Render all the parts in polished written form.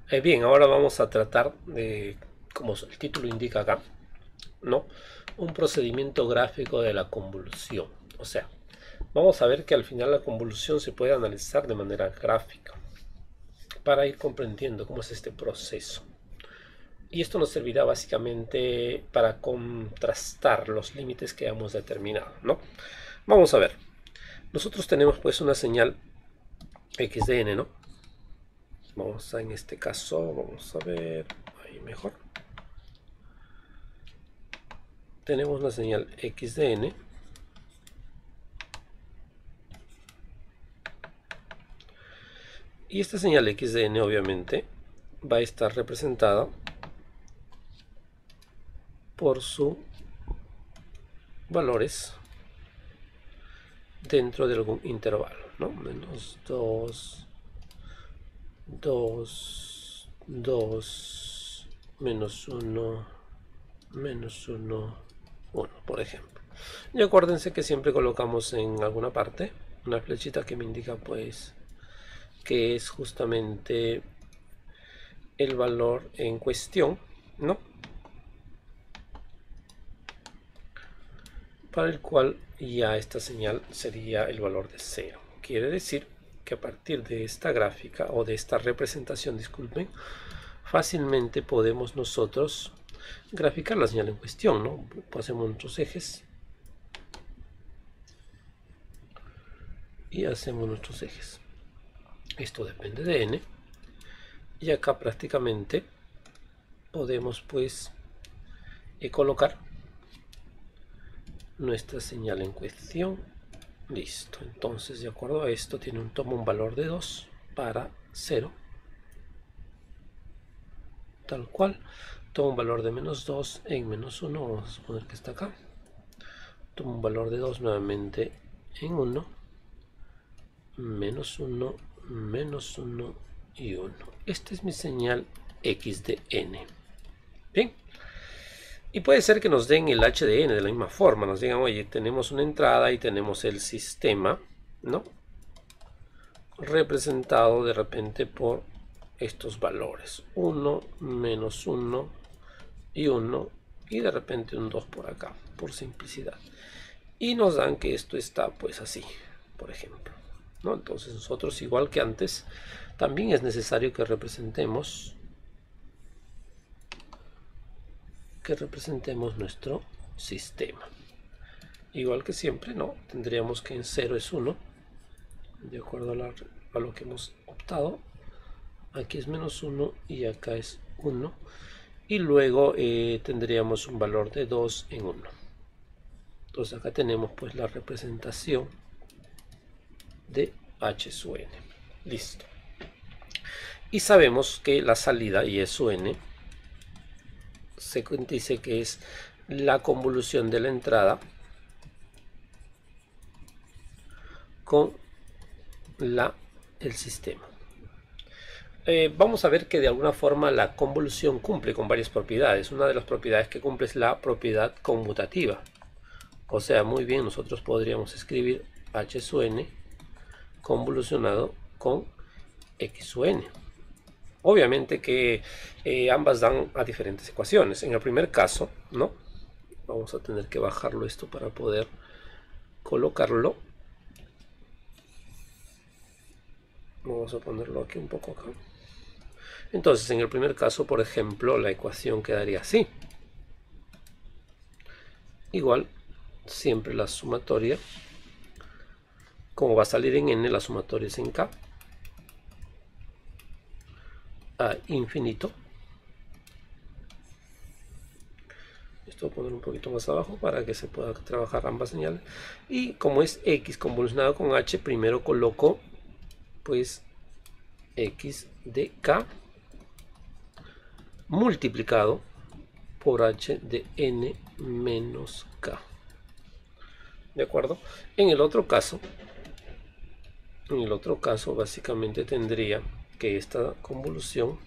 Bien, ahora vamos a tratar de, como el título indica acá, ¿no? Un procedimiento gráfico de la convolución. O sea, vamos a ver que al final la convolución se puede analizar de manera gráfica para ir comprendiendo cómo es este proceso. Y esto nos servirá básicamente para contrastar los límites que hemos determinado, ¿no? Vamos a ver. Nosotros tenemos pues una señal x de n, ¿no? Vamos a, en este caso, vamos a ver, ahí mejor. Tenemos la señal x de n y esta señal x de n obviamente va a estar representada por sus valores dentro de algún intervalo, ¿no? Menos 2, 2, 2, menos 1, menos 1, 1, por ejemplo. Y acuérdense que siempre colocamos en alguna parte una flechita que me indica pues que es justamente el valor en cuestión, ¿no? Para el cual ya esta señal sería el valor de 0. Quiere decir que a partir de esta gráfica o de esta representación, disculpen, fácilmente podemos nosotros graficar la señal en cuestión, ¿no? Pasemos nuestros ejes y hacemos nuestros ejes. Esto depende de n y acá prácticamente podemos pues colocar nuestra señal en cuestión. Listo, entonces de acuerdo a esto toma un valor de 2 para 0, tal cual. Toma un valor de menos 2 en menos 1, vamos a suponer que está acá. Toma un valor de 2 nuevamente en 1, menos 1, menos 1 y 1. Esta es mi señal x de n. Bien. Y puede ser que nos den el h de n de la misma forma. Nos digan, oye, tenemos una entrada y tenemos el sistema, ¿no? Representado de repente por estos valores. 1, menos 1 y 1. Y de repente un 2 por acá, por simplicidad. Y nos dan que esto está pues así, por ejemplo, ¿no? Entonces nosotros, igual que antes, también es necesario que representemos nuestro sistema. Igual que siempre, ¿no? Tendríamos que en 0 es 1, de acuerdo a lo que hemos optado. Aquí es menos 1 y acá es 1. Y luego tendríamos un valor de 2 en 1. Entonces acá tenemos pues la representación de h sub n. Listo. Y sabemos que la salida, y es su n, se dice que es la convolución de la entrada con el sistema. Vamos a ver que de alguna forma la convolución cumple con varias propiedades. Una de las propiedades que cumple es la propiedad conmutativa. O sea, muy bien, nosotros podríamos escribir h sub n convolucionado con x sub n. Obviamente que ambas dan a diferentes ecuaciones. En el primer caso, ¿no? Vamos a tener que bajarlo esto para poder colocarlo. Vamos a ponerlo aquí un poco acá. Entonces, en el primer caso, por ejemplo, la ecuación quedaría así. Igual, siempre la sumatoria, como va a salir en n, la sumatoria es en k, a infinito. Esto voy a poner un poquito más abajo para que se pueda trabajar ambas señales. Y como es x convolucionado con h, primero coloco pues x de k multiplicado por h de n menos k. ¿De acuerdo? En el otro caso básicamente tendría que esta convolución,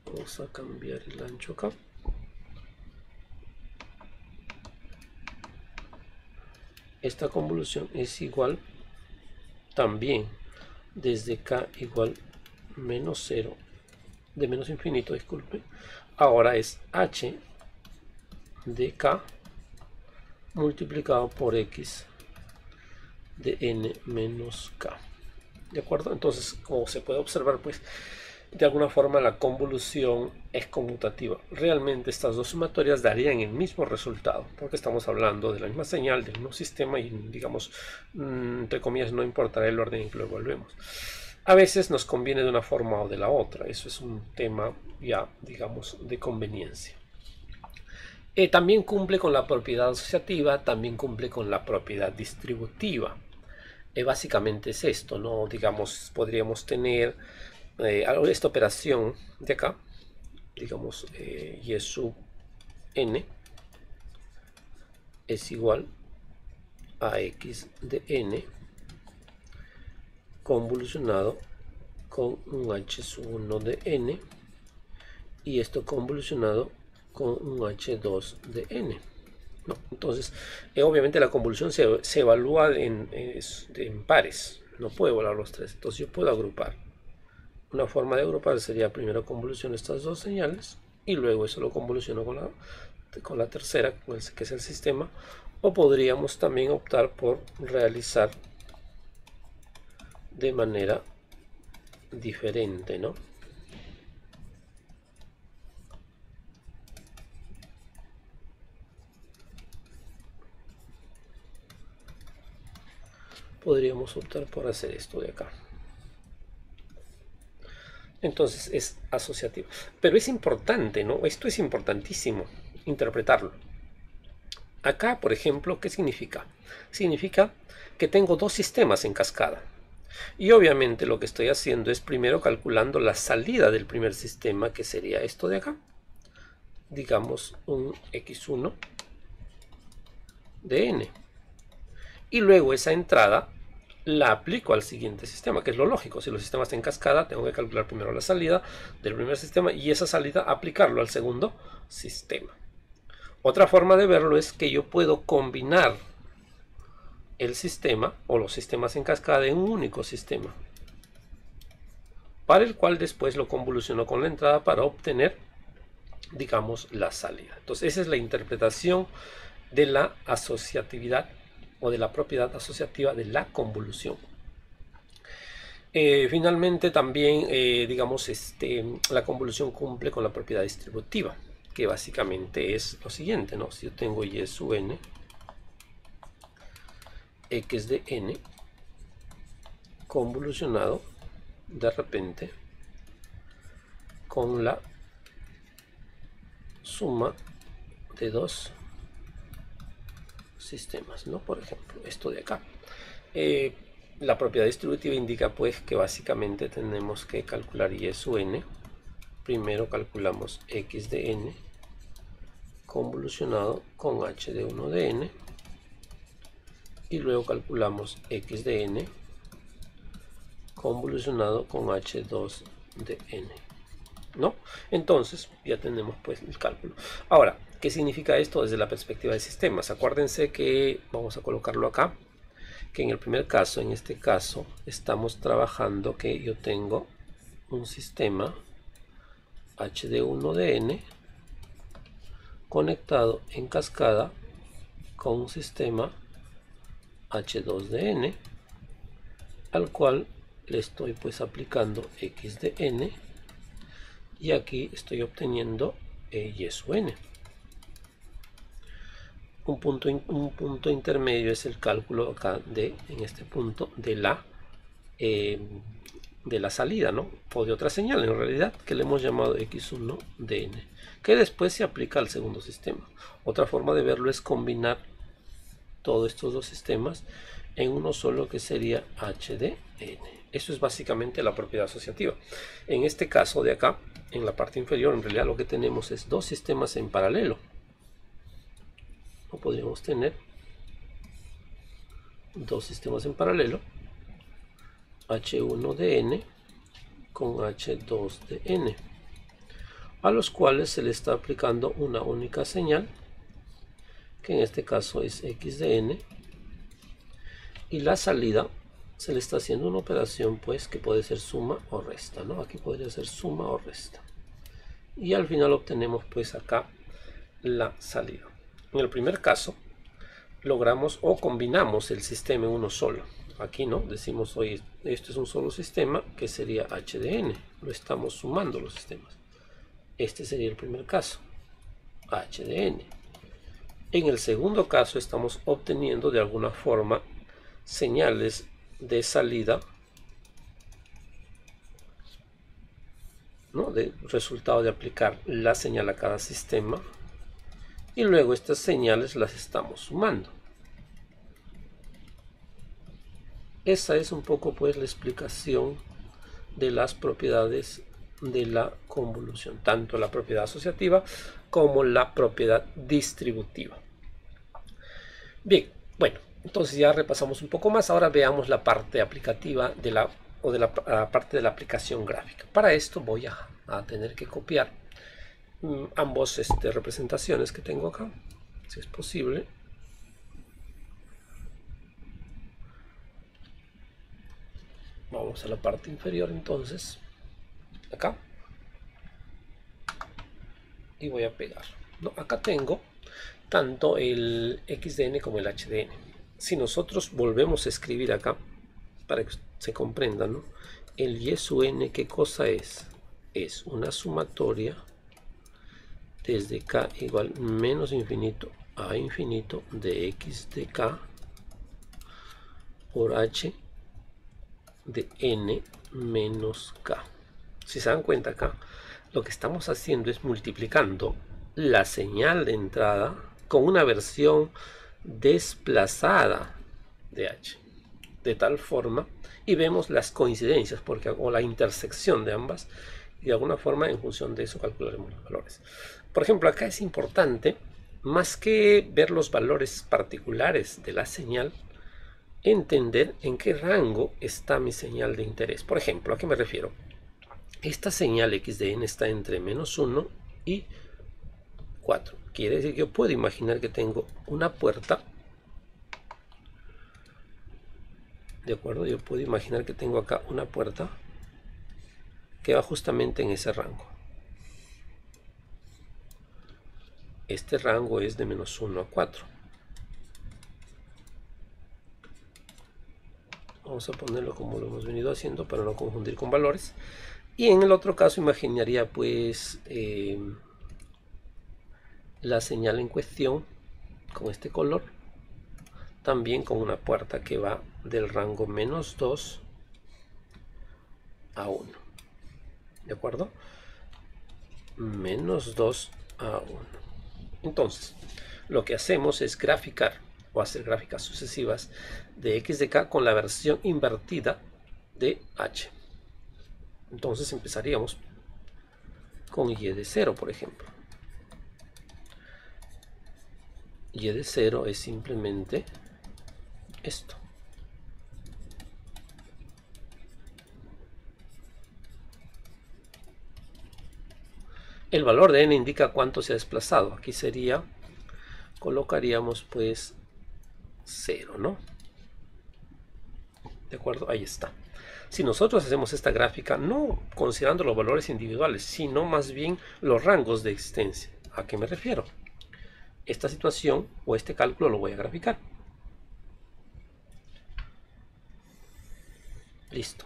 vamos a cambiar el ancho acá, esta convolución es igual también desde k igual menos 0 de menos infinito, disculpe, ahora es h de k multiplicado por x de n menos k. ¿De acuerdo? Entonces, como se puede observar, pues de alguna forma la convolución es conmutativa. Realmente estas dos sumatorias darían el mismo resultado, porque estamos hablando de la misma señal, del mismo sistema y, digamos, entre comillas, no importará el orden en que lo evaluemos. A veces nos conviene de una forma o de la otra. Eso es un tema ya, digamos, de conveniencia. También cumple con la propiedad asociativa, también cumple con la propiedad distributiva. Básicamente es esto, ¿no? Digamos, podríamos tener esta operación de acá, digamos, y sub n es igual a x de n convolucionado con un h sub 1 de n, y esto convolucionado con un h2 de n. ¿No? Entonces, obviamente la convolución se evalúa en pares, no puedo evaluar los tres, entonces yo puedo agrupar. Una forma de agrupar sería primero convoluciono estas dos señales y luego eso lo convoluciono con la tercera, que es el sistema, o podríamos también optar por realizar de manera diferente, ¿no? Podríamos optar por hacer esto de acá. Entonces es asociativo. Pero es importante, ¿no? Esto es importantísimo, interpretarlo. Acá, por ejemplo, ¿qué significa? Significa que tengo dos sistemas en cascada. Y obviamente lo que estoy haciendo es primero calculando la salida del primer sistema, que sería esto de acá. Digamos un x1 de n. Y luego esa entrada la aplico al siguiente sistema, que es lo lógico. Si los sistemas están en cascada, tengo que calcular primero la salida del primer sistema y esa salida aplicarlo al segundo sistema. Otra forma de verlo es que yo puedo combinar el sistema o los sistemas en cascada en un único sistema, para el cual después lo convoluciono con la entrada para obtener, digamos, la salida. Entonces esa es la interpretación de la asociatividad o de la propiedad asociativa de la convolución. Finalmente también, digamos, la convolución cumple con la propiedad distributiva, que básicamente es lo siguiente, ¿no? Si yo tengo y sub n, x de n, convolucionado de repente con la suma de dos sistemas, ¿no? Por ejemplo, esto de acá. La propiedad distributiva indica pues que básicamente tenemos que calcular y sub n. Primero calculamos x de n convolucionado con h de 1 de n y luego calculamos x de n convolucionado con h2 de n, ¿no? Entonces ya tenemos pues el cálculo. Ahora, ¿qué significa esto desde la perspectiva de sistemas? Acuérdense que vamos a colocarlo acá, que en el primer caso, en este caso, estamos trabajando que yo tengo un sistema h de 1 de n conectado en cascada con un sistema h2 de n, al cual le estoy pues aplicando x de n, y aquí estoy obteniendo y sub n. Un punto intermedio es el cálculo acá en este punto de la salida, ¿no? O de otra señal en realidad, que le hemos llamado x1 de n, que después se aplica al segundo sistema. Otra forma de verlo es combinar todos estos dos sistemas en uno solo, que sería h de n. Eso es básicamente la propiedad asociativa. En este caso de acá, en la parte inferior, en realidad lo que tenemos es dos sistemas en paralelo. O podríamos tener dos sistemas en paralelo, h1 de n con h2 de n, a los cuales se le está aplicando una única señal, que en este caso es x de n, y la salida se le está haciendo una operación pues que puede ser suma o resta, ¿no? Aquí podría ser suma o resta. y al final obtenemos pues acá la salida. En el primer caso logramos o combinamos el sistema en uno solo. Aquí no, decimos, oye, esto es un solo sistema que sería h de n, lo estamos sumando los sistemas. Este sería el primer caso, h de n. En el segundo caso estamos obteniendo de alguna forma señales de salida, ¿no?, de resultado de aplicar la señal a cada sistema, y luego estas señales las estamos sumando. Esa es un poco pues la explicación de las propiedades de la convolución, tanto la propiedad asociativa como la propiedad distributiva. Bien, bueno, entonces ya repasamos un poco más. Ahora veamos la parte aplicativa de la parte de la aplicación gráfica. Para esto voy a tener que copiar ambos representaciones que tengo acá, si es posible. Vamos a la parte inferior entonces, acá, y voy a pegar. No, acá tengo tanto el xdn como el hdn. Si nosotros volvemos a escribir acá, para que se comprenda, ¿no?, el y sub n, ¿qué cosa es? Es una sumatoria desde k igual menos infinito a infinito de x de k por h de n menos k. Si se dan cuenta acá, lo que estamos haciendo es multiplicando la señal de entrada con una versión desplazada de h, de tal forma, y vemos las coincidencias o la intersección de ambas, y de alguna forma en función de eso calcularemos los valores. Por ejemplo, acá es importante, más que ver los valores particulares de la señal, entender en qué rango está mi señal de interés. Por ejemplo, ¿a qué me refiero? Esta señal x de n está entre menos 1 y 4. Quiere decir que yo puedo imaginar que tengo una puerta. ¿De acuerdo? Yo puedo imaginar que tengo acá una puerta que va justamente en ese rango. Este rango es de menos 1 a 4. Vamos a ponerlo como lo hemos venido haciendo para no confundir con valores. Y en el otro caso imaginaría pues la señal en cuestión con este color, también con una puerta que va del rango menos 2 a 1. ¿De acuerdo? Menos 2 a 1. Entonces, lo que hacemos es graficar o hacer gráficas sucesivas de x de k con la versión invertida de h. Entonces empezaríamos con y de 0, por ejemplo. Y de 0 es simplemente esto. El valor de n indica cuánto se ha desplazado. Aquí sería, colocaríamos pues 0, ¿no? ¿De acuerdo? Ahí está. Si nosotros hacemos esta gráfica, no considerando los valores individuales, sino más bien los rangos de existencia. ¿A qué me refiero? Esta situación o este cálculo lo voy a graficar. Listo.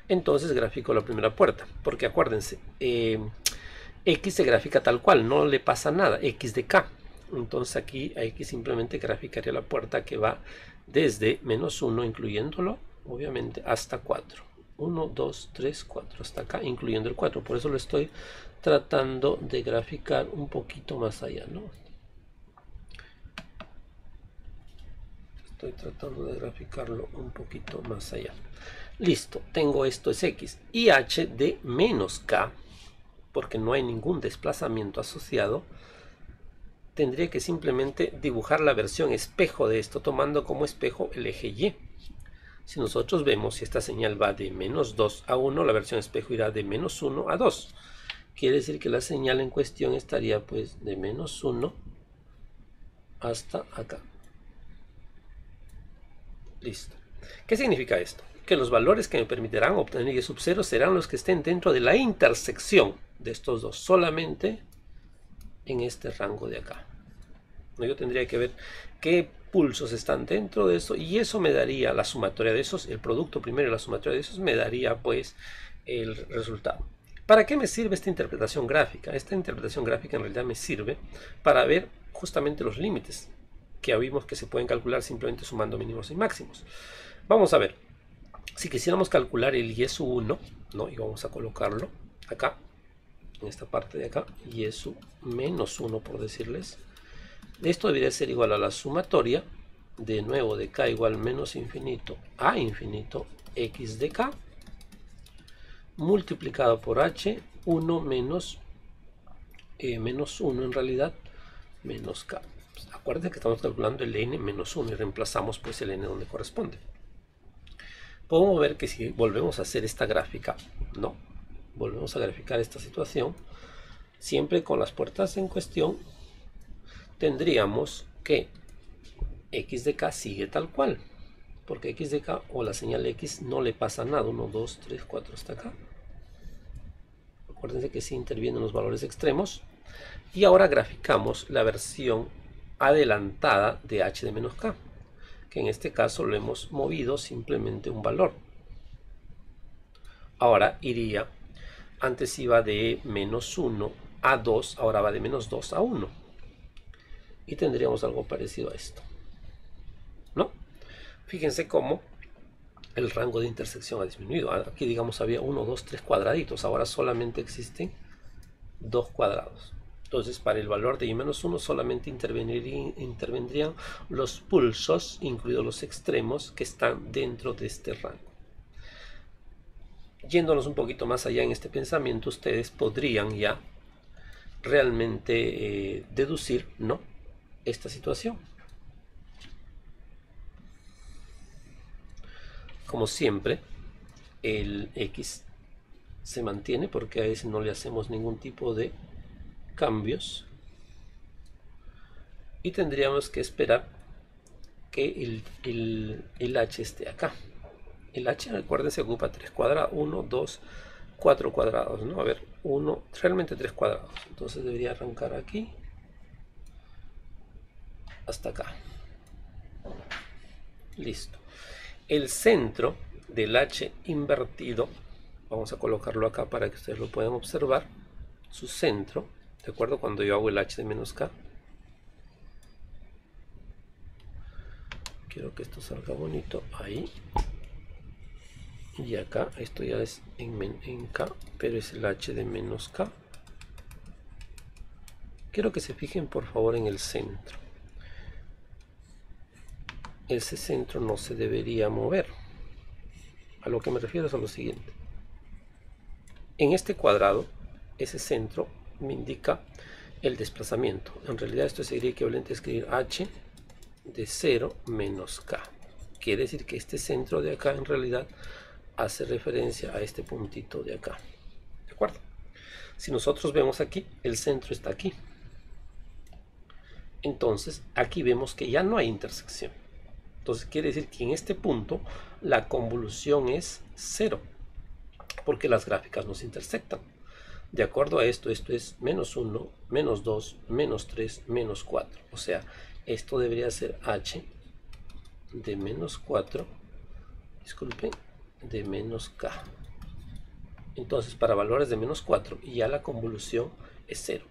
Entonces grafico la primera puerta, porque acuérdense, x se grafica tal cual, no le pasa nada, x de k. Entonces aquí hay que simplemente graficaría la puerta que va desde menos 1, incluyéndolo, obviamente, hasta 4. 1, 2, 3, 4, hasta acá, incluyendo el 4. Por eso lo estoy tratando de graficar un poquito más allá, ¿no? Estoy tratando de graficarlo un poquito más allá. Listo, tengo esto es x. Y h de menos k, porque no hay ningún desplazamiento asociado, tendría que simplemente dibujar la versión espejo de esto, tomando como espejo el eje y. Si nosotros vemos si esta señal va de menos 2 a 1, la versión espejo irá de menos 1 a 2. Quiere decir que la señal en cuestión estaría pues de menos 1 hasta acá. Listo. ¿Qué significa esto? que los valores que me permitirán obtener y sub 0 serán los que estén dentro de la intersección de estos dos, solamente en este rango de acá. Yo tendría que ver qué pulsos están dentro de eso, y eso me daría la sumatoria de esos, el producto primero y la sumatoria de esos me daría pues el resultado. ¿Para qué me sirve esta interpretación gráfica? Esta interpretación gráfica en realidad me sirve para ver justamente los límites que vimos que se pueden calcular simplemente sumando mínimos y máximos. Vamos a ver, si quisiéramos calcular el y1, ¿no? Y vamos a colocarlo acá, en esta parte de acá, y-1 por decirles. Esto debería ser igual a la sumatoria, de nuevo, de k igual menos infinito a infinito x de k, multiplicado por h, 1 menos 1 en realidad, menos k. Pues acuérdense que estamos calculando el n menos 1 y reemplazamos pues el n donde corresponde. Podemos ver que si volvemos a hacer esta gráfica, ¿no? Volvemos a graficar esta situación, siempre con las puertas en cuestión, tendríamos que x de k sigue tal cual, porque x de k o la señal x no le pasa nada, 1, 2, 3, 4 hasta acá. Acuérdense que sí intervienen los valores extremos. Y ahora graficamos la versión adelantada de h de menos k, que en este caso lo hemos movido simplemente un valor. Ahora iría, antes iba de menos 1 a 2, ahora va de menos 2 a 1. Y tendríamos algo parecido a esto, ¿no? Fíjense cómo el rango de intersección ha disminuido. Aquí digamos había 1, 2, 3 cuadraditos, ahora solamente existen 2 cuadrados. Entonces para el valor de i-1 solamente intervendrían los pulsos, incluidos los extremos, que están dentro de este rango. Yéndonos un poquito más allá en este pensamiento, ustedes podrían ya realmente deducir, ¿no?, esta situación. Como siempre, el x se mantiene porque a ese no le hacemos ningún tipo de cambios, y tendríamos que esperar que el h esté acá. El h, recuerden, se ocupa 3 cuadrados, 1, 2, 4 cuadrados, ¿no? A ver, realmente 3 cuadrados, entonces debería arrancar aquí hasta acá. Listo. El centro del h invertido, vamos a colocarlo acá para que ustedes lo puedan observar, su centro, ¿de acuerdo? Cuando yo hago el h de menos k, quiero que esto salga bonito, ahí, y acá, esto ya es en k, pero es el h de menos k. Quiero que se fijen por favor en el centro. Ese centro no se debería mover. A lo que me refiero es a lo siguiente. En este cuadrado, ese centro me indica el desplazamiento. En realidad esto sería equivalente a escribir h de 0 menos k. Quiere decir que este centro de acá en realidad hace referencia a este puntito de acá. ¿De acuerdo? Si nosotros vemos aquí, el centro está aquí. Entonces, aquí vemos que ya no hay intersección. Entonces, quiere decir que en este punto la convolución es 0, porque las gráficas no se intersectan. De acuerdo a esto, esto es menos 1, menos 2, menos 3, menos 4. O sea, esto debería ser h de menos 4, disculpen, de menos k. Entonces, para valores de menos 4, ya la convolución es 0.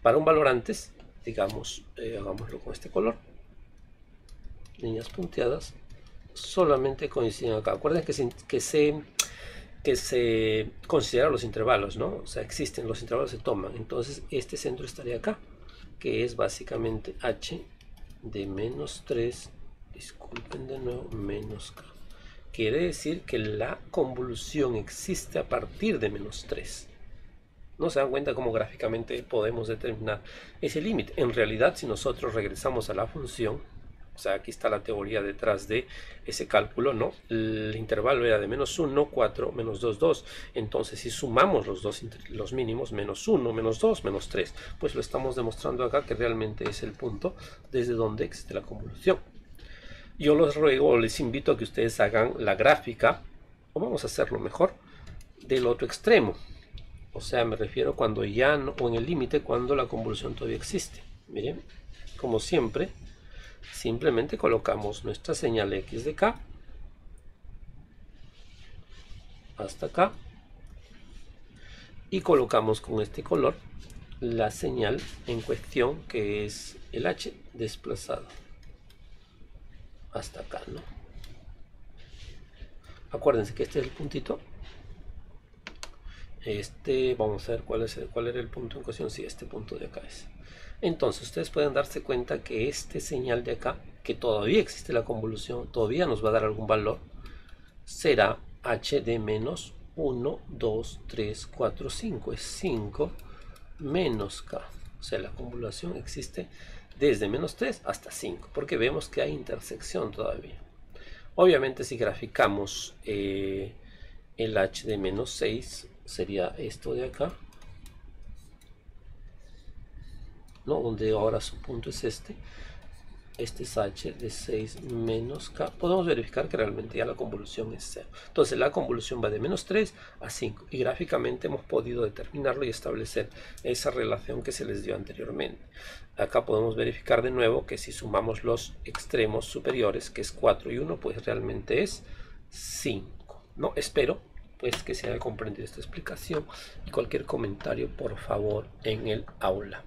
Para un valor antes, digamos, hagámoslo con este color, líneas punteadas, solamente coinciden acá. Acuerden que se consideran los intervalos, ¿no? O sea, existen, los intervalos se toman. Entonces, este centro estaría acá, que es básicamente h de menos 3, disculpen de nuevo, menos k. Quiere decir que la convolución existe a partir de menos 3. ¿No se dan cuenta cómo gráficamente podemos determinar ese límite? En realidad, si nosotros regresamos a la función, o sea, aquí está la teoría detrás de ese cálculo, ¿no? El intervalo era de menos 1, 4, menos 2, 2. Entonces, si sumamos los mínimos, menos 1, menos 2, menos 3, pues lo estamos demostrando acá que realmente es el punto desde donde existe la convolución. Yo los ruego, les invito a que ustedes hagan la gráfica O vamos a hacerlo mejor del otro extremo. O sea, me refiero cuando ya no, o en el límite cuando la convolución todavía existe. Miren, como siempre, simplemente colocamos nuestra señal x de k hasta acá y colocamos con este color la señal en cuestión, que es el h desplazado hasta acá, ¿no? Acuérdense que este es el puntito. Vamos a ver cuál era el punto en cuestión. Sí, este punto de acá es. Entonces ustedes pueden darse cuenta que este señal de acá, que todavía existe la convolución, todavía nos va a dar algún valor, será h de menos 1, 2, 3, 4, 5. Es 5 menos k. O sea, la convolución existe desde menos 3 hasta 5, porque vemos que hay intersección todavía. Obviamente, si graficamos el h de menos 6, sería esto de acá, ¿no? Donde ahora su punto es este. Este es h de 6 menos k. Podemos verificar que realmente ya la convolución es 0. Entonces la convolución va de menos 3 a 5. Y gráficamente hemos podido determinarlo y establecer esa relación que se les dio anteriormente. Acá podemos verificar de nuevo que si sumamos los extremos superiores, que es 4 y 1, pues realmente es 5. ¿No? Espero pues que se haya comprendido esta explicación. Y cualquier comentario, por favor, en el aula.